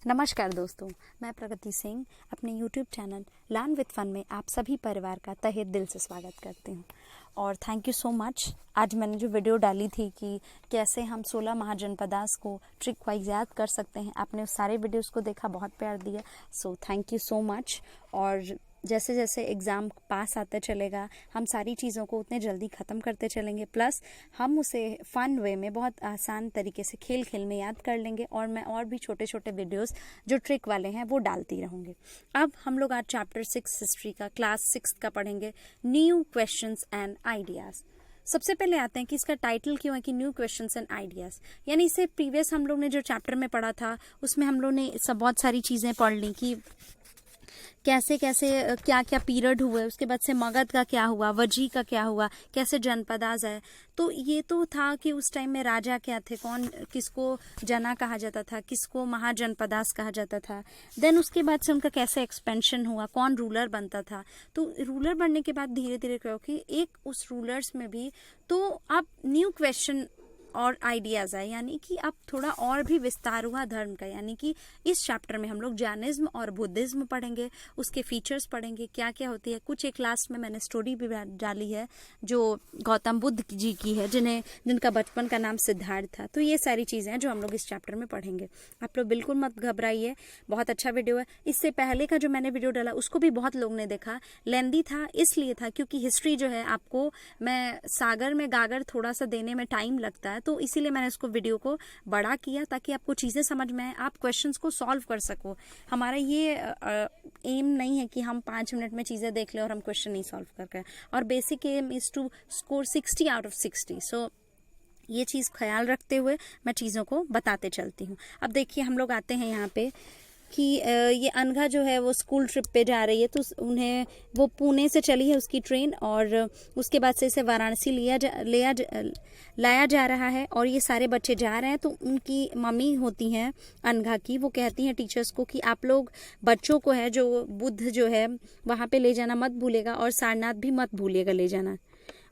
नमस्कार दोस्तों, मैं प्रगति सिंह अपने YouTube channel learn with fun में आप सभी परिवार का तहे दिल से स्वागत करती हूँ। और थैंक यू सो मच। आज मैंने जो वीडियो डाली थी कि कैसे हम 16 महाजनपदास को ट्रिक वाइज याद कर सकते हैं, आपने उस सारे वीडियोस को देखा, बहुत प्यार दिया, so thank you so much. और जैसे जैसे एग्ज़ाम पास आते चलेगा हम सारी चीज़ों को उतने जल्दी ख़त्म करते चलेंगे, प्लस हम उसे फ़न वे में बहुत आसान तरीके से खेल खेल में याद कर लेंगे। और मैं और भी छोटे छोटे वीडियोस जो ट्रिक वाले हैं वो डालती रहूँगी। अब हम लोग आज चैप्टर 6 हिस्ट्री का क्लास 6 का पढ़ेंगे, न्यू क्वेश्चंस एंड आइडियाज़। सबसे पहले आते हैं कि इसका टाइटल क्यों है कि न्यू क्वेश्चंस एंड आइडियाज़, यानी इससे प्रीवियस हम लोग ने जो चैप्टर में पढ़ा था उसमें हम लोग ने सब बहुत सारी चीज़ें पढ़ ली कि कैसे कैसे क्या क्या पीरियड हुए, उसके बाद से मगध का क्या हुआ, वजी का क्या हुआ, कैसे जनपदास है। तो ये तो था कि उस टाइम में राजा क्या थे, कौन किसको जना कहा जाता था, किसको महाजनपदास कहा जाता था। देन उसके बाद से उनका कैसे एक्सपेंशन हुआ, कौन रूलर बनता था। तो रूलर बनने के बाद धीरे धीरे क्या हो कि एक उस रूलर्स में भी तो अब न्यू क्वेश्चन और आइडियाज़ आए, यानी कि अब थोड़ा और भी विस्तार हुआ धर्म का। यानी कि इस चैप्टर में हम लोग जैनिज्म और बुद्धिज्म पढ़ेंगे, उसके फीचर्स पढ़ेंगे, क्या क्या होती है। कुछ एक क्लास में मैंने स्टोरी भी डाली है जो गौतम बुद्ध जी की है, जिनका बचपन का नाम सिद्धार्थ था। तो ये सारी चीज़ें हैं जो हम लोग इस चैप्टर में पढ़ेंगे। आप लोग बिल्कुल मत घबराइए, बहुत अच्छा वीडियो है। इससे पहले का जो मैंने वीडियो डाला उसको भी बहुत लोग ने देखा, लेंदी था इसलिए था क्योंकि हिस्ट्री जो है आपको मैं सागर में गागर थोड़ा सा देने में टाइम लगता है, तो इसीलिए मैंने इसको वीडियो को बड़ा किया ताकि आपको चीज़ें समझ में आए, आप क्वेश्चंस को सॉल्व कर सको। हमारा ये एम नहीं है कि हम 5 मिनट में चीज़ें देख लें और हम क्वेश्चन नहीं सॉल्व करके। और basic aim is to score 60 out of 60। So ये चीज़ ख्याल रखते हुए मैं चीज़ों को बताते चलती हूँ। अब देखिए हम लोग आते हैं यहाँ पे कि ये अनघा जो है वो स्कूल ट्रिप पे जा रही है, तो उन्हें वो पुणे से चली है उसकी ट्रेन, और उसके बाद से इसे वाराणसी लाया जा रहा है। और ये सारे बच्चे जा रहे हैं, तो उनकी मम्मी होती हैं अनघा की, वो कहती हैं टीचर्स को कि आप लोग बच्चों को है जो बुद्ध जो है वहाँ पे ले जाना मत भूलेगा, और सारनाथ भी मत भूलिएगा ले जाना।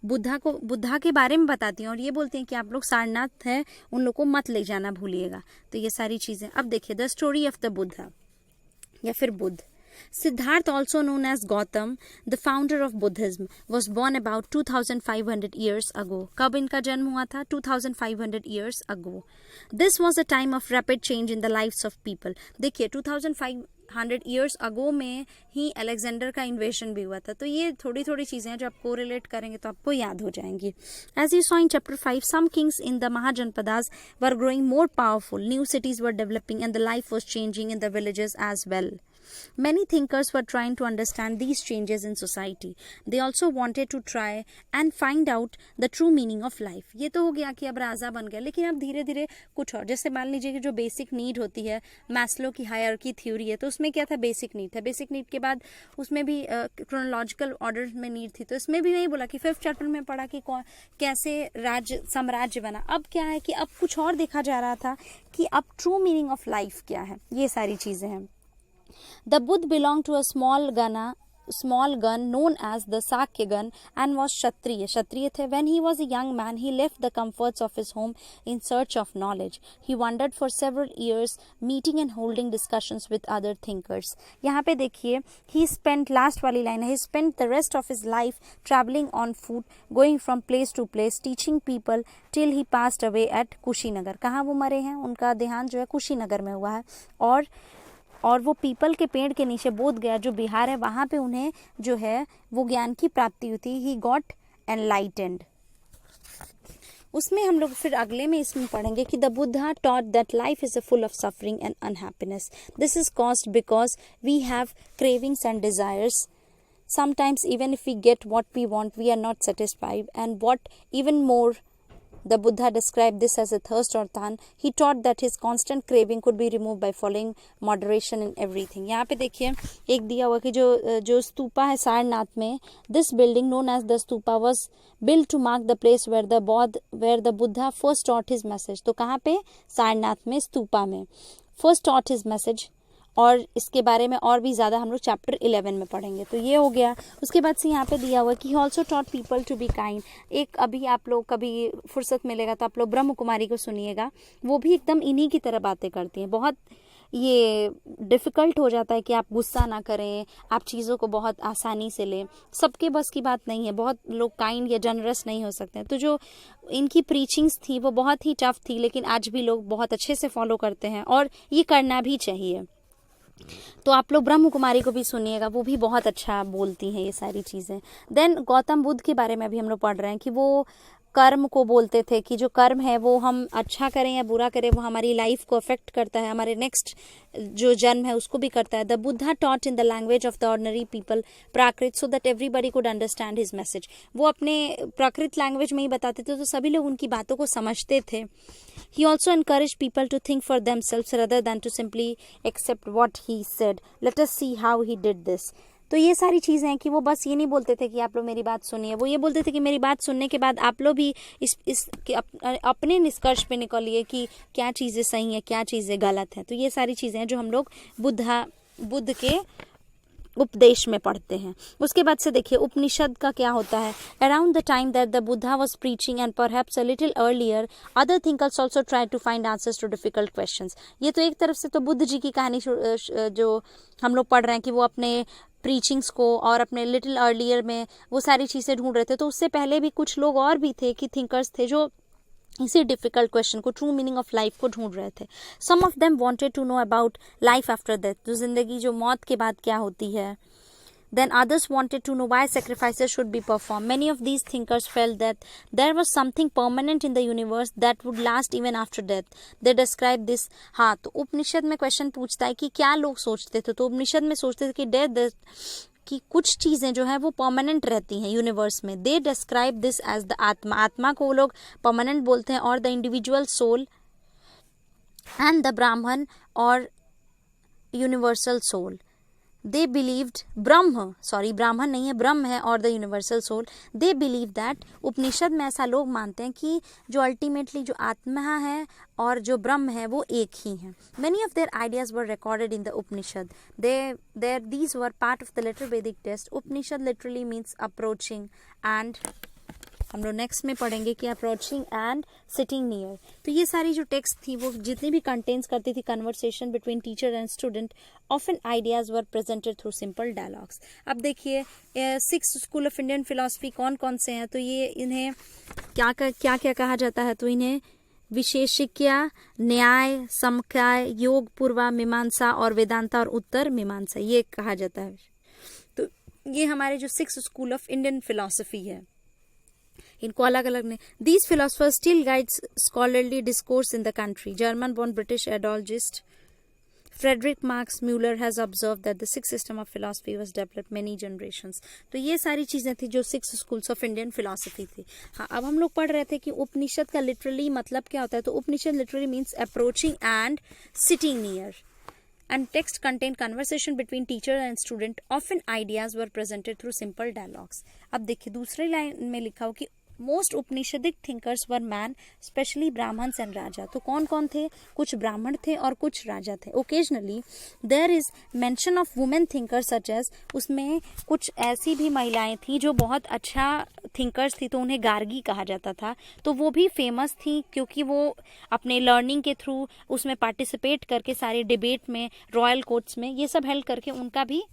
बुद्धा के बारे में बताती हैं और ये बोलती हैं कि आप लोग सारनाथ है उन लोग को मत ले जाना भूलिएगा। तो ये सारी चीज़ें। अब देखिए the story of the Buddha या फिर Buddha. Siddharth, also known as Gautam, the founder of Buddhism, was born about 2500 years ago. कब इनका जन्म हुआ था? 2500 years ago. This was a time of rapid change in the lives of people. देखिए 2500 years ago में ही Alexander का इन्वेशन भी हुआ था। तो ये थोड़ी थोड़ी चीज़ें हैं जो आप कोरिलेट करेंगे तो आपको याद हो जाएंगी। As you saw in chapter 5, some kings in the Mahajanpadas were growing more powerful. New cities were developing and the life was changing in the villages as well. Many thinkers were trying to understand these changes in society. They also wanted to try and find out the true meaning of life. ये तो हो गया कि अब राजा बन गया, लेकिन अब धीरे धीरे कुछ और, जैसे मान लीजिए कि जो बेसिक नीड होती है, मैस्लो की हायरार्की थ्योरी है, तो उसमें क्या था? बेसिक नीड था। बेसिक नीड के बाद उसमें भी क्रोनोलॉजिकल ऑर्डर में नीड थी, तो इसमें भी नहीं बोला कि 5th चैप्टर में पढ़ा कि कैसे साम्राज्य बना। अब क्या है कि अब कुछ और देखा जा रहा था कि अब ट्रू मीनिंग ऑफ लाइफ क्या है, ये सारी चीज़ें हैं। The Buddha belonged to a small gun known as the Sakya gun and was Kshatriya the. When he was a young man, he left the comforts of his home in search of knowledge. He wandered for several years, meeting and holding discussions with other thinkers. यहाँ पे देखिए, he spent, last वाली line है, he spent the rest of his life traveling on foot, going from place to place, teaching people till he passed away at Kushinagar. कहाँ वो मरे हैं? उनका देहांत जो है कुशीनगर में हुआ है। और वो पीपल के पेड़ के नीचे बोध गया जो बिहार है, वहाँ पे उन्हें जो है वो ज्ञान की प्राप्ति हुई थी। He got enlightened. उसमें हम लोग फिर अगले में इसमें पढ़ेंगे कि the Buddha taught that life is full of suffering and unhappiness. This is caused because we have cravings and desires. Sometimes even if we get what we want, we are not satisfied, and what even more, the Buddha described this as a thirst or tan. He taught that his constant craving could be removed by following moderation in everything. यहाँ पे देखिए एक दिया हुआ कि जो स्तूपा है सारनाथ में, this building known as the stupa was built to mark the place where the Buddha first taught his message. तो कहाँ पे? सारनाथ में, स्तूपा में first taught his message. और इसके बारे में और भी ज़्यादा हम लोग चैप्टर 11 में पढ़ेंगे। तो ये हो गया। उसके बाद से यहाँ पे दिया हुआ कि he also taught people to be kind. एक अभी आप लोग कभी फुर्सत मिलेगा तो आप लोग ब्रह्म कुमारी को सुनिएगा, वो भी एकदम इन्हीं की तरह बातें करती हैं। बहुत ये डिफ़िकल्ट हो जाता है कि आप गुस्सा ना करें, आप चीज़ों को बहुत आसानी से लें। सबके बस की बात नहीं है, बहुत लोग काइंड या जनरस नहीं हो सकते हैं। तो जो इनकी प्रीचिंग्स थी वो बहुत ही टफ थी, लेकिन आज भी लोग बहुत अच्छे से फॉलो करते हैं और ये करना भी चाहिए। तो आप लोग ब्रह्म कुमारी को भी सुनिएगा, वो भी बहुत अच्छा बोलती हैं ये सारी चीज़ें। देन गौतम बुद्ध के बारे में भी हम लोग पढ़ रहे हैं कि वो कर्म को बोलते थे कि जो कर्म है वो हम अच्छा करें या बुरा करें वो हमारी लाइफ को अफेक्ट करता है, हमारे नेक्स्ट जो जन्म है उसको भी करता है। The Buddha taught in the language of the ordinary people Prakrit so that everybody could understand his message. वो अपने प्राकृत लैंग्वेज में ही बताते थे तो सभी लोग उनकी बातों को समझते थे। He also encouraged people to think for themselves rather than to simply accept what he said. Let us see how he did this. तो ये सारी चीज़ें हैं कि वो बस ये नहीं बोलते थे कि आप लोग मेरी बात सुनिए, वो ये बोलते थे कि मेरी बात सुनने के बाद आप लोग भी अपने निष्कर्ष पे निकलिए कि क्या चीज़ें सही है, क्या चीज़ें गलत है। तो ये सारी चीज़ें हैं जो हम लोग बुद्ध के उपदेश में पढ़ते हैं। उसके बाद से देखिए उपनिषद का क्या होता है। Around the time that the Buddha was preaching and perhaps a little earlier other thinkers also tried to find answers to difficult questions. ये तो एक तरफ से तो बुद्ध जी की कहानी जो हम लोग पढ़ रहे हैं कि वो अपने प्रीचिंग्स को और अपने लिटिल अर्लियर में वो सारी चीज़ें ढूंढ रहे थे। तो उससे पहले भी कुछ लोग और भी थे कि थिंकर्स थे जो इसी डिफिकल्ट क्वेश्चन को, ट्रू मीनिंग ऑफ लाइफ को ढूंढ रहे थे। Some of them wanted to know about life after death, जो जिंदगी जो मौत के बाद क्या होती है। Then others wanted to know why sacrifices should be performed. Many of these thinkers felt that there was something permanent in the universe that would last even after death. They describe this. हाँ, तो उपनिषद में question पूछता है कि क्या लोग सोचते थे। तो उपनिषद में सोचते थे कि डेथ कि कुछ चीज़ें जो है वो परमानेंट रहती हैं यूनिवर्स में। They describe this as the atma. आत्मा को वो लोग परमानेंट बोलते हैं, और the individual soul and the Brahman और यूनिवर्सल सोल। They believed ब्राह्मण नहीं है, ब्रह्म है और the universal soul. They believe that, Upanishad में ऐसा लोग मानते हैं कि जो अल्टीमेटली जो आत्मा है और जो ब्रह्म है वो एक ही है। Many of their ideas were recorded in the Upanishad. These were part of the later Vedic text. Upanishad literally means approaching, and हम लोग नेक्स्ट में पढ़ेंगे कि अप्रोचिंग एंड सिटिंग नियर। तो ये सारी जो टेक्स्ट थी वो जितनी भी कंटेंट्स करती थी conversation between teacher and student, often ideas were presented through simple dialogues. अब देखिए 6 स्कूल ऑफ इंडियन फिलॉसफी कौन कौन से हैं। तो ये इन्हें क्या क्या कहा जाता है। तो इन्हें विशेषिक्या, न्याय, समकाय, योग, पूर्वा मीमांसा और वेदांता और उत्तर मीमांसा ये कहा जाता है। तो ये हमारे जो 6 स्कूल ऑफ इंडियन फिलॉसफी है, इनको अलग अलग ने। These philosophers still guides scholarly discourse in the country. German born British Indologist Friedrich Max Muller has observe that the 6 system of philosophy was developed many generations. तो ये सारी चीजें थी जो 6 स्कूल्स ऑफ इंडियन फिलोसफी थी। हाँ, अब हम लोग पढ़ रहे थे कि उपनिषद का लिटरली मतलब क्या होता है। तो Upanishad literally means approaching and sitting near, and text contained conversation between teacher and student. Often ideas were presented through simple dialogues. अब देखिए दूसरी लाइन में लिखा हो कि most Upanishadic thinkers were man, specially Brahmans and raja. तो कौन कौन थे। कुछ ब्राह्मण थे और कुछ राजा थे। Occasionally there is mention of women thinkers such as, उसमें कुछ ऐसी भी महिलाएं थी जो बहुत अच्छा थिंकर्स थी, तो उन्हें गार्गी कहा जाता था। तो वो भी फेमस थी क्योंकि वो अपने लर्निंग के थ्रू उसमें पार्टिसिपेट करके सारे डिबेट में, रॉयल कोर्ट्स में ये सब हेल्प करके उनका भी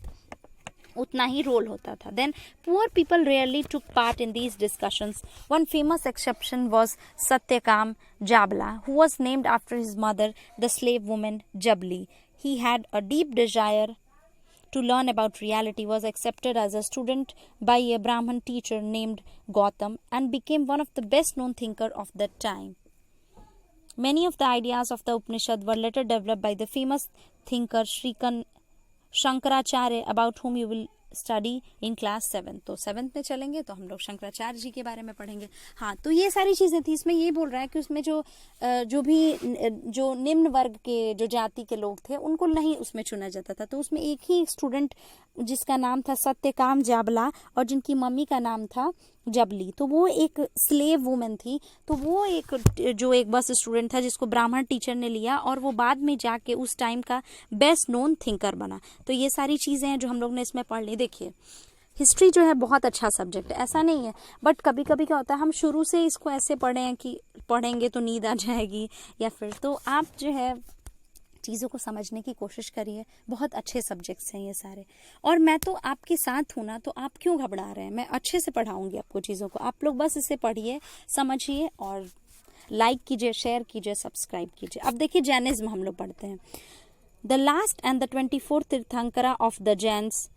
उतना ही रोल होता था। Then poor people rarely took part in these discussions. One famous exception was Satyakama Jabala, who was named after his mother the slave woman Jabali. He had a deep desire to learn about reality, was accepted as a student by a Brahmin teacher named Gautam and became one of the best known thinker of that time. Many of the ideas of the Upanishad were later developed by the famous thinker Shankaracharya, about whom you will study in class 7। तो 7th में चलेंगे तो हम लोग शंकराचार्य जी के बारे में पढ़ेंगे। हाँ, तो ये सारी चीज़ें थी। इसमें ये बोल रहा है कि उसमें जो निम्न वर्ग के जो जाति के लोग थे उनको नहीं उसमें चुना जाता था। तो उसमें एक ही स्टूडेंट जिसका नाम था सत्यकाम जाबला और जिनकी मम्मी का नाम था जबली, तो वो एक स्लेव वुमेन थी। तो वो एक बस स्टूडेंट था जिसको ब्राह्मण टीचर ने लिया और वो बाद में जाके उस टाइम का बेस्ट नोन थिंकर बना। तो ये सारी चीज़ें हैं जो हम लोग ने इसमें पढ़ ली। देखिए हिस्ट्री जो है बहुत अच्छा सब्जेक्ट है, ऐसा नहीं है, बट कभी कभी क्या होता है हम शुरू से इसको ऐसे पढ़े हैं कि पढ़ेंगे तो नींद आ जाएगी, या फिर तो आप जो है चीज़ों को समझने की कोशिश करिए। बहुत अच्छे सब्जेक्ट्स हैं ये सारे, और मैं तो आपके साथ हूँ ना, तो आप क्यों घबरा रहे हैं? मैं अच्छे से पढ़ाऊंगी आपको चीज़ों को। आप लोग बस इसे पढ़िए, समझिए और लाइक कीजिए, शेयर कीजिए, सब्सक्राइब कीजिए। अब देखिए जैनिज्म हम लोग पढ़ते हैं। The last and the 24th tirthankara of the Jains,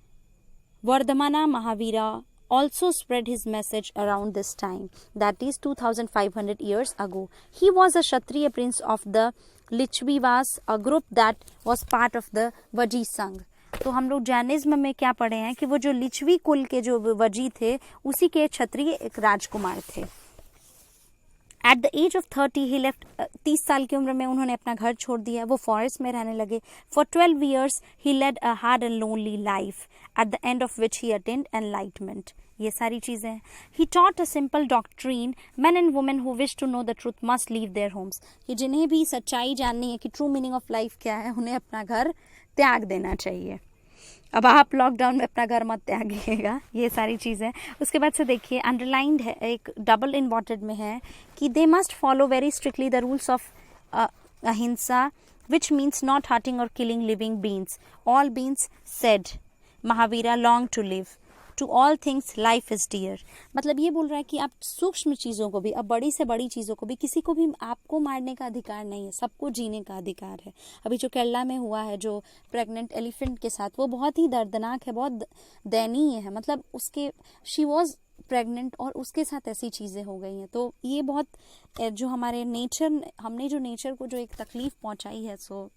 Vardhamana Mahavira, also spread his message around this time, that is 2500 years ago. He was a Kshatriya prince of the Lichvivas, a group that was part of the Vaji Sangh. तो हम लोग Jainism में क्या पढ़े हैं कि वो जो लिच्छवी कुल के जो वजी थे, उसी के क्षत्रिय एक राजकुमार थे। At the age of 30 he left, 30 साल की उम्र में उन्होंने अपना घर छोड़ दिया, वो फॉरेस्ट में रहने लगे। For 12 years he led a hard and lonely life, at the end of which he attained enlightenment. ये सारी चीजें हैं। He taught a simple doctrine, men and women who wish to know the truth must leave their homes, कि जिन्हें भी सच्चाई जाननी है कि ट्रू मीनिंग ऑफ लाइफ क्या है, उन्हें अपना घर त्याग देना चाहिए। अब आप लॉकडाउन में अपना घर मत त्यागिएगा, ये सारी चीज़ें। उसके बाद से देखिए अंडरलाइंड है, एक डबल इम्पॉर्टेंट में है कि they must follow very strictly the rules of ahimsa, which means not hurting और killing living beings. All beings said Mahavira long to live, to all things life is dear. मतलब ये बोल रहा है कि आप सूक्ष्म चीज़ों को भी, अब बड़ी से बड़ी चीज़ों को भी, किसी को भी आपको मारने का अधिकार नहीं है, सबको जीने का अधिकार है। अभी जो केरला में हुआ है जो प्रेग्नेंट एलिफेंट के साथ, वो बहुत ही दर्दनाक है, बहुत दयनीय है। मतलब उसके शी वॉज प्रेग्नेंट और उसके साथ ऐसी चीज़ें हो गई हैं। तो ये बहुत जो हमारे नेचर, हमने जो नेचर को जो एक तकलीफ पहुंचाई है, सो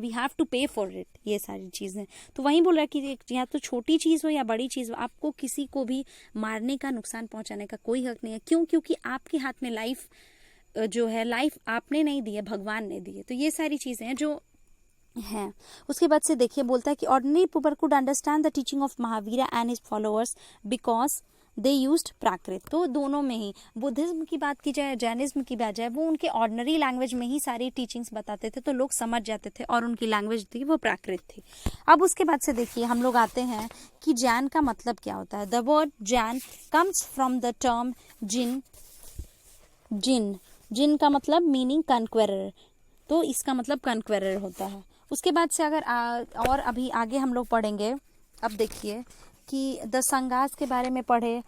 वी हैव टू पे फॉर इट, ये सारी चीज़ें। तो वहीं बोल रहा है कि या तो छोटी चीज़ हो या बड़ी चीज़ हो, आपको किसी को भी मारने का, नुकसान पहुंचाने का कोई हक नहीं है। क्यों? क्योंकि आपके हाथ में लाइफ जो है, लाइफ आपने नहीं दी है, भगवान ने दी है। तो ये सारी चीज़ें हैं जो हैं। उसके बाद से देखिए बोलता है कि ordinary people could understand the teaching of Mahavira and his followers because they used Prakrit. तो दोनों में ही, बुद्धिज्म की बात की जाए, जैनिज्म की बात जाए, वो उनके ऑर्डिनरी लैंग्वेज में ही सारी टीचिंग्स बताते थे, तो लोग समझ जाते थे, और उनकी लैंग्वेज थी वो प्राकृत थी। अब उसके बाद से देखिए हम लोग आते हैं कि जैन का मतलब क्या होता है। The word Jain comes from the term Jina. Jina का मतलब मीनिंग कन्क्वेरर, तो इसका मतलब कन्क्वेरर होता है। उसके बाद से अगर और अभी आगे हम लोग पढ़ेंगे। अब देखिए कि द संगास के बारे में पढ़े।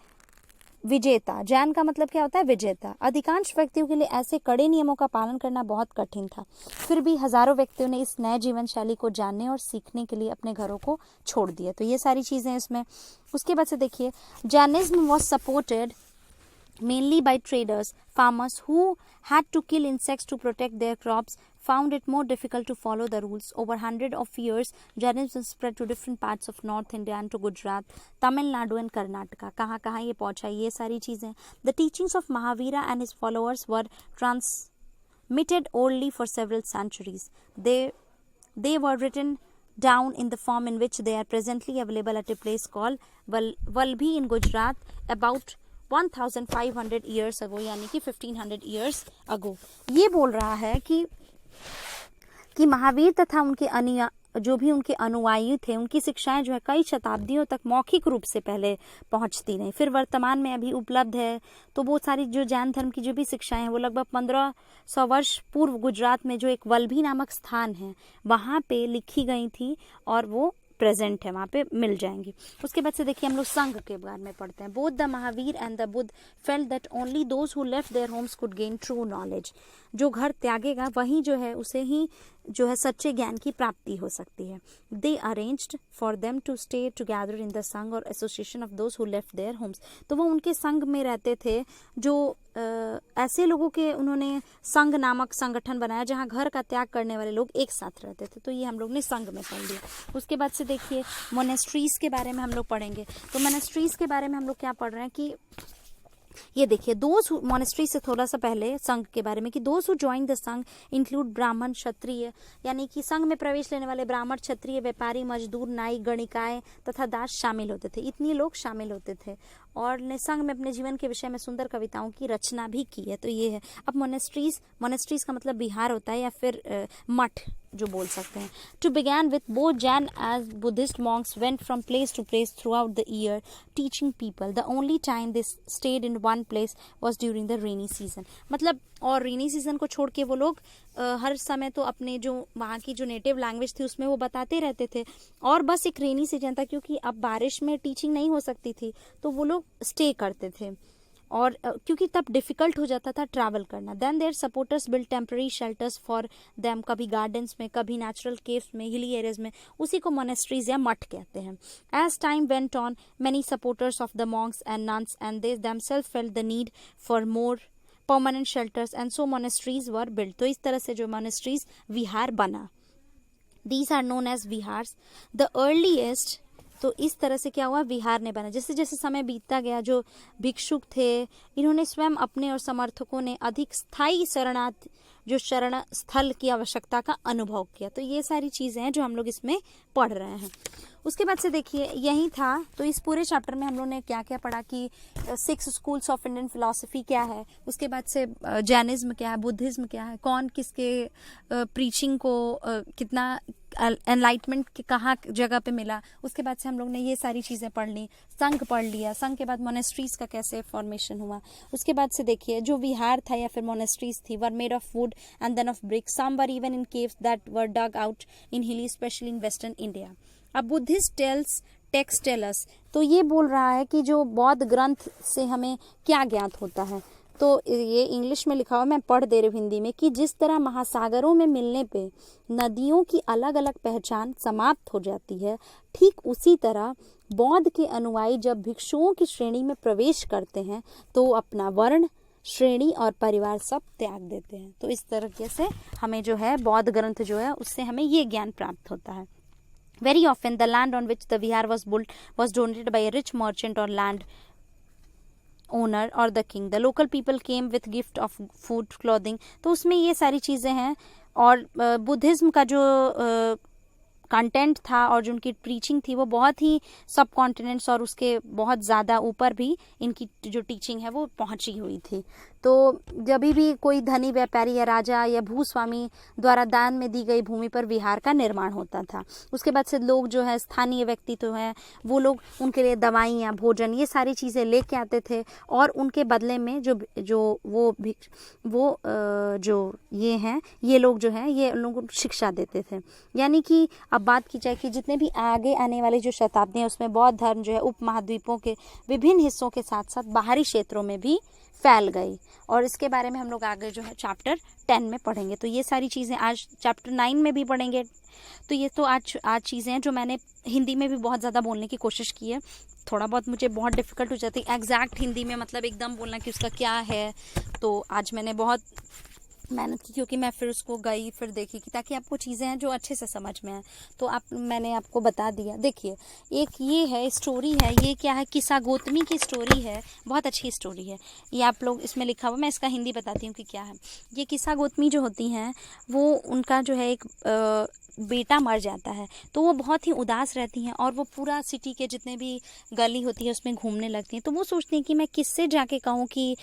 विजेता, जैन का मतलब क्या होता है? विजेता। अधिकांश व्यक्तियों के लिए ऐसे कड़े नियमों का पालन करना बहुत कठिन था, फिर भी हजारों व्यक्तियों ने इस नए जीवन शैली को जानने और सीखने के लिए अपने घरों को छोड़ दिया। तो ये सारी चीजें इसमें। उसके बाद से देखिए Jainism was supported mainly by traders. Farmers who had to kill insects to protect their crops found it more difficult to follow the rules. Over hundreds of years, Jainism spread to different parts of North India and to Gujarat, Tamil Nadu and Karnataka. कहाँ ये पहुँचा, ये सारी चीज़ें। The teachings of Mahavira and his followers were transmitted orally for several centuries. They were written down in the form in which they are presently available at a place called Valbhi in Gujarat about 1500 years ago, यानी कि 1500 years ago। ये बोल रहा है कि महावीर तथा उनके जो भी उनके अनुयायी थे, उनकी शिक्षाएं जो है कई शताब्दियों तक मौखिक रूप से पहले पहुंचती नहीं, फिर वर्तमान में अभी उपलब्ध है। तो वो सारी जो जैन धर्म की जो भी शिक्षाएं हैं, वो लगभग 1500 वर्ष पूर्व गुजरात में जो एक वल्भी नामक स्थान है, वहाँ पे लिखी गई थी और वो प्रेजेंट है, वहाँ पे मिल जाएंगी। उसके बाद से देखिए हम लोग संघ के बारे में पढ़ते हैं। Both the Mahavir and the Buddha felt that only those who left their Holmes could gain true knowledge. जो घर त्यागेगा वही जो है, उसे ही जो है सच्चे ज्ञान की प्राप्ति हो सकती है। They arranged for them to stay together in the sangha और association of those who left their homes. तो वो उनके संघ में रहते थे, जो ऐसे लोगों के उन्होंने संघ नामक संगठन बनाया जहाँ घर का त्याग करने वाले लोग एक साथ रहते थे। तो ये हम लोग ने संघ में पढ़ लिया। उसके बाद से देखिए मोनेस्ट्रीज के बारे में हम लोग पढ़ेंगे। तो मोनेस्ट्रीज के बारे में हम लोग क्या पढ़ रहे हैं कि ये देखिए दोज मोनेस्ट्री से थोड़ा सा पहले संघ के बारे में कि दोज हु ज्वाइन द संघ इंक्लूड ब्राह्मण क्षत्रिय, यानी कि संघ में प्रवेश लेने वाले ब्राह्मण, क्षत्रिय, व्यापारी, मजदूर, नाई, गणिकाएं तथा दास शामिल होते थे। इतने लोग शामिल होते थे और ने संघ में अपने जीवन के विषय में सुंदर कविताओं की रचना भी की है। तो ये है। अब मोनेस्ट्रीज का मतलब विहार होता है या फिर मठ, जो बोल सकते हैं. To begin with, both Jain as Buddhist monks went from place to place throughout the year teaching people. The only time they stayed in one place was during the rainy season. मतलब और rainy season को छोड़ के वो लोग हर समय तो अपने जो वहाँ की जो नेटिव लैंग्वेज थी उसमें वो बताते रहते थे, और बस एक रेनी सीजन था क्योंकि अब बारिश में टीचिंग नहीं हो सकती थी तो वो लोग स्टे करते थे, और क्योंकि तब डिफिकल्ट हो जाता था ट्रैवल करना. Then their supporters build temporary shelters for them, कभी गार्डन्स में, कभी नेचुरल केव्स में, हिली एरियाज में, उसी को मोनेस्ट्रीज या मठ कहते हैं. As time went on, many supporters of the monks and nuns and they themselves felt the need for more permanent shelters and so monasteries were build. तो इस तरह से जो मोनेस्ट्रीज विहार बना. These are known as vihars. The earliest, तो इस तरह से क्या हुआ, विहार ने बना. जैसे जैसे समय बीतता गया जो भिक्षुक थे इन्होंने स्वयं अपने और समर्थकों ने अधिक स्थायी शरणार्थ जो शरण स्थल की आवश्यकता का अनुभव किया. तो ये सारी चीजें हैं जो हम लोग इसमें पढ़ रहे हैं. उसके बाद से देखिए यही था. तो इस पूरे चैप्टर में हम लोग ने क्या क्या पढ़ा कि 6 स्कूल्स ऑफ इंडियन फिलॉसफी क्या है, उसके बाद से जैनिज्म क्या है, बुद्धिज्म क्या है, कौन किसके प्रीचिंग को कितना एनलाइटमेंट कहाँ जगह पे मिला. उसके बाद से हम लोग ने ये सारी चीज़ें पढ़ ली. संघ पढ़ लिया. संघ के बाद मोनेस्ट्रीज का कैसे फॉर्मेशन हुआ. उसके बाद से देखिए जो विहार था या फिर मोनेस्ट्रीज थी were made of wood and then of brick. Some were even in caves that were dug out in hilly especially in western India. अब बुद्धिस्ट टेक्स्ट टेल अस, तो ये बोल रहा है कि जो बौद्ध ग्रंथ से हमें क्या ज्ञात होता है. तो ये इंग्लिश में लिखा हुआ, मैं पढ़ दे रही हूँ हिंदी में, कि जिस तरह महासागरों में मिलने पे नदियों की अलग अलग पहचान समाप्त हो जाती है, ठीक उसी तरह बौद्ध के अनुयायी जब भिक्षुओं की श्रेणी में प्रवेश करते हैं तो अपना वर्ण, श्रेणी और परिवार सब त्याग देते हैं. तो इस तरीके से हमें जो है बौद्ध ग्रंथ जो है उससे हमें ये ज्ञान प्राप्त होता है. Very often the land on which the vihar was built was donated by a rich merchant or land owner or the king. The local people came with gift of food, clothing. तो उसमें ये सारी चीज़ें हैं. और Buddhism का जो content था और जो उनकी प्रीचिंग थी वो बहुत ही सब कॉन्टिनेंट्स और उसके बहुत ज़्यादा ऊपर भी इनकी जो टीचिंग है वो पहुंची हुई थी. तो जब भी कोई धनी व्यापारी या राजा या भूस्वामी द्वारा दान में दी गई भूमि पर विहार का निर्माण होता था. उसके बाद से लोग जो है स्थानीय व्यक्ति तो हैं वो लोग उनके लिए दवाइयाँ, भोजन, ये सारी चीज़ें लेके आते थे और उनके बदले में जो ये हैं ये लोग जो है ये लोगों को शिक्षा देते थे. यानी कि अब बात की जाए कि जितने भी आगे आने वाली जो शताब्दियाँ उसमें बौद्ध धर्म जो है उपमहाद्वीपों के विभिन्न हिस्सों के साथ साथ बाहरी क्षेत्रों में भी फैल गई. और इसके बारे में हम लोग आगे जो है चैप्टर 10 में पढ़ेंगे. तो ये सारी चीज़ें आज चैप्टर 9 में भी पढ़ेंगे. तो ये तो आज चीज़ें हैं जो मैंने हिंदी में भी बहुत ज़्यादा बोलने की कोशिश की है. थोड़ा बहुत मुझे बहुत डिफ़िकल्ट हो जाती है एग्जैक्ट हिंदी में, मतलब एकदम बोलना कि उसका क्या है. तो आज मैंने बहुत मेहनत की क्योंकि मैं फिर उसको गई फिर देखी कि ताकि आपको चीज़ें हैं जो अच्छे से समझ में आए. तो मैंने आपको बता दिया. देखिए एक ये है स्टोरी है, ये क्या है, किस्सा गौतमी की स्टोरी है. बहुत अच्छी स्टोरी है ये. आप लोग इसमें लिखा हुआ, मैं इसका हिंदी बताती हूँ कि क्या है. ये किस्सा गौतमी जो होती हैं वो उनका जो है एक बेटा मर जाता है तो वो बहुत ही उदास रहती हैं और वो पूरा सिटी के जितने भी गली होती है उसमें घूमने लगती हैं. तो वो सोचती हैं कि मैं किससे जाके कहूँ कि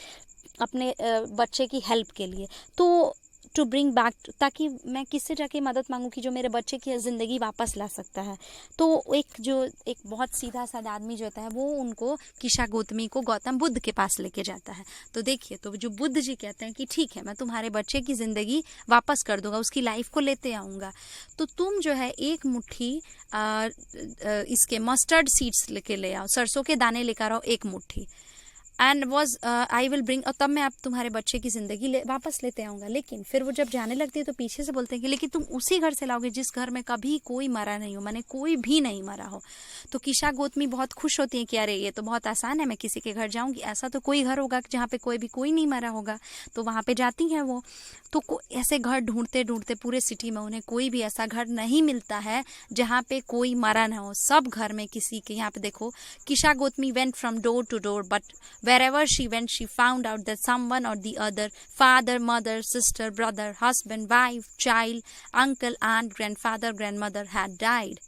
अपने बच्चे की हेल्प के लिए, तो टू ब्रिंग बैक, ताकि मैं किससे जाके मदद मांगूं कि जो मेरे बच्चे की ज़िंदगी वापस ला सकता है. तो एक बहुत सीधा साधा आदमी जो होता है वो उनको किस्सा गौतमी को गौतम बुद्ध के पास लेके जाता है. तो देखिए तो जो बुद्ध जी कहते हैं कि ठीक है मैं तुम्हारे बच्चे की ज़िंदगी वापस कर दूंगा, उसकी लाइफ को लेते आऊँगा. तो तुम जो है एक मुट्ठी इसके मस्टर्ड सीड्स लेके ले आओ, सरसों के दाने लेकर आओ एक मुट्ठी. And was I will bring, और तब मैं आप तुम्हारे बच्चे की ज़िंदगी वापस लेते आऊँगा. लेकिन फिर वो जब जाने लगती है तो पीछे से बोलते हैं कि लेकिन तुम उसी घर से लाओगे जिस घर में कभी कोई मरा नहीं हो, माने कोई भी नहीं मरा हो. तो किस्सा गौतमी बहुत खुश होती है कि अरे ये तो बहुत आसान है, मैं किसी के घर जाऊँगी, ऐसा तो कोई घर होगा जहाँ पे कोई नहीं मरा होगा. तो वहाँ पे जाती हैं वो. तो ऐसे घर ढूंढते ढूंढते पूरे सिटी में उन्हें कोई भी ऐसा घर नहीं मिलता है जहाँ पे कोई मरा ना हो. सब घर में किसी के, यहाँ पे देखो, Kisa Gautami went from door to door but wherever she went, she found out that someone or the other, father, mother, sister, brother, husband, wife, child, uncle, aunt, grandfather, grandmother had died.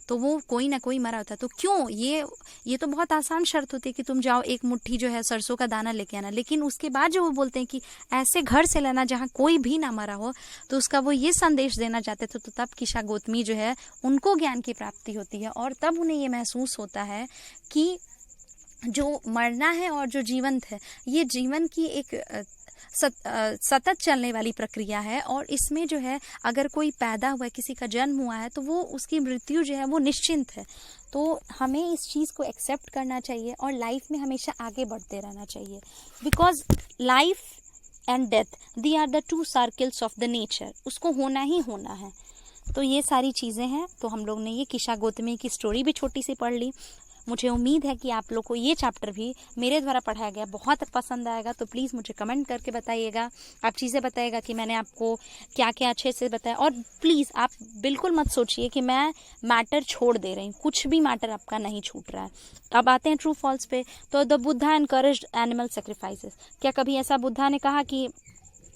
तो वो कोई ना कोई मरा होता है। तो क्यों, ये तो बहुत आसान शर्त होती है कि तुम जाओ एक मुट्ठी जो है सरसों का दाना लेके आना, लेकिन उसके बाद जो वो बोलते हैं कि ऐसे घर से लेना जहाँ कोई भी ना मरा हो, तो उसका वो ये संदेश देना चाहते थे। तो तब कीशा गौतमी जो है उनको ज्ञान की प्राप्ति होती है, और तब उन्हें ये महसूस होता है कि जो मरना है और जो जीवंत है, ये जीवन की एक सतत चलने वाली प्रक्रिया है, और इसमें जो है अगर कोई पैदा हुआ है, किसी का जन्म हुआ है, तो वो उसकी मृत्यु जो है वो निश्चिंत है। तो हमें इस चीज़ को एक्सेप्ट करना चाहिए और लाइफ में हमेशा आगे बढ़ते रहना चाहिए, because life and death the are the two circles of the nature, उसको होना ही होना है। तो ये सारी चीज़ें हैं। तो हम लोग ने ये कीशा गौतमी की स्टोरी भी छोटी सी पढ़ ली। मुझे उम्मीद है कि आप लोग को ये चैप्टर भी मेरे द्वारा पढ़ाया गया बहुत पसंद आएगा। तो प्लीज़ मुझे कमेंट करके बताइएगा, आप चीज़ें बताइएगा कि मैंने आपको क्या क्या अच्छे से बताया। और प्लीज़ आप बिल्कुल मत सोचिए कि मैं मैटर छोड़ दे रही हूँ, कुछ भी मैटर आपका नहीं छूट रहा है। अब आते हैं ट्रू फॉल्स पे। तो the Buddha encouraged animal sacrifices. क्या कभी ऐसा बुद्धा ने कहा कि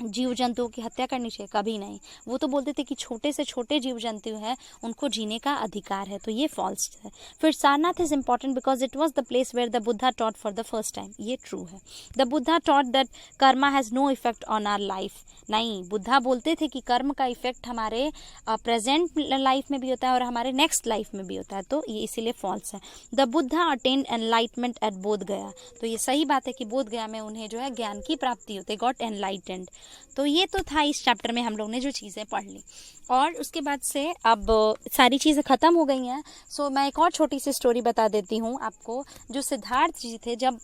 जीव जंतुओं की हत्या करनी चाहिए? कभी नहीं। वो तो बोलते थे कि छोटे से छोटे जीव जंतु हैं, उनको जीने का अधिकार है। तो ये फॉल्स है। फिर Sarnath is important because it was the place where the Buddha taught for the first time. ये ट्रू है। The Buddha taught that karma has no effect on our life. नहीं, बुद्धा बोलते थे कि कर्म का इफेक्ट हमारे प्रेजेंट लाइफ में भी होता है और हमारे नेक्स्ट लाइफ में भी होता है। तो ये इसीलिए फॉल्स है। The Buddha attained enlightenment at Bodh Gaya. तो ये सही बात है कि बोध गया में उन्हें जो है ज्ञान की प्राप्ति होती है, गॉट एनलाइटेंड। तो ये तो था इस चैप्टर में हम लोग ने जो चीज़ें पढ़ ली, और उसके बाद से अब सारी चीज़ें ख़त्म हो गई हैं। सो मैं एक और छोटी सी स्टोरी बता देती हूँ आपको। जो सिद्धार्थ जी थे, जब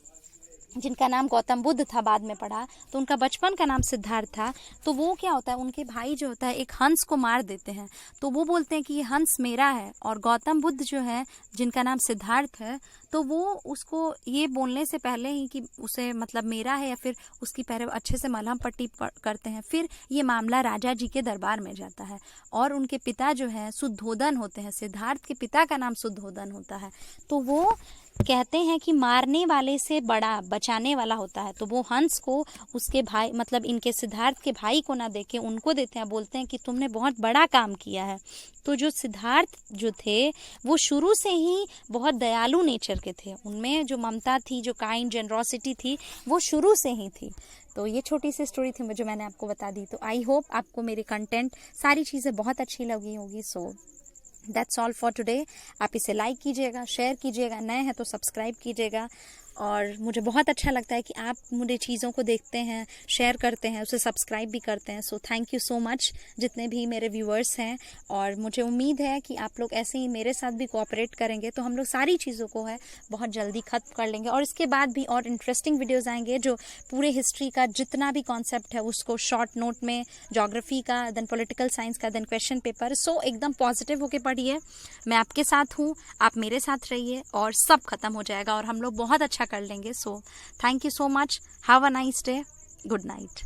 जिनका नाम गौतम बुद्ध था, बाद में पढ़ा तो उनका बचपन का नाम सिद्धार्थ था। तो वो क्या होता है, उनके भाई जो होता है एक हंस को मार देते हैं। तो वो बोलते हैं कि ये हंस मेरा है, और गौतम बुद्ध जो है जिनका नाम सिद्धार्थ है, तो वो उसको ये बोलने से पहले ही कि उसे मतलब मेरा है या फिर उसकी पैर अच्छे से मलहम पट्टी करते हैं। फिर ये मामला राजा जी के दरबार में जाता है, और उनके पिता जो है शुद्धोदन होते हैं। सिद्धार्थ के पिता का नाम शुद्धोदन होता है। तो वो कहते हैं कि मारने वाले से बड़ा बचाने वाला होता है। तो वो हंस को उसके भाई मतलब इनके सिद्धार्थ के भाई को ना देके उनको देते हैं, बोलते हैं कि तुमने बहुत बड़ा काम किया है। तो जो सिद्धार्थ जो थे वो शुरू से ही बहुत दयालु नेचर के थे, उनमें जो ममता थी, जो काइंड जेनरोसिटी थी, वो शुरू से ही थी। तो ये छोटी सी स्टोरी थी जो मैंने आपको बता दी। तो आई होप आपको मेरे कंटेंट सारी चीज़ें बहुत अच्छी लगी होगी। So that's all for today. आप इसे लाइक कीजिएगा, शेयर कीजिएगा, नए हैं तो सब्सक्राइब कीजिएगा। और मुझे बहुत अच्छा लगता है कि आप मुझे चीज़ों को देखते हैं, शेयर करते हैं, उसे सब्सक्राइब भी करते हैं। So thank you so much जितने भी मेरे व्यूअर्स हैं। और मुझे उम्मीद है कि आप लोग ऐसे ही मेरे साथ भी कोऑपरेट करेंगे तो हम लोग सारी चीज़ों को है बहुत जल्दी ख़त्म कर लेंगे। और इसके बाद भी और इंटरेस्टिंग वीडियोज़ आएंगे जो पूरे हिस्ट्री का जितना भी कॉन्सेप्ट है उसको शॉर्ट नोट में, ज्योग्राफी का, देन पॉलिटिकल साइंस का, देन क्वेश्चन पेपर। सो एकदम पॉजिटिव होकर पढ़िए। मैं आपके साथ हूँ, आप मेरे साथ रहिए और सब खत्म हो जाएगा और हम लोग बहुत अच्छा कर लेंगे। So thank you so much. Have a nice day. Good night.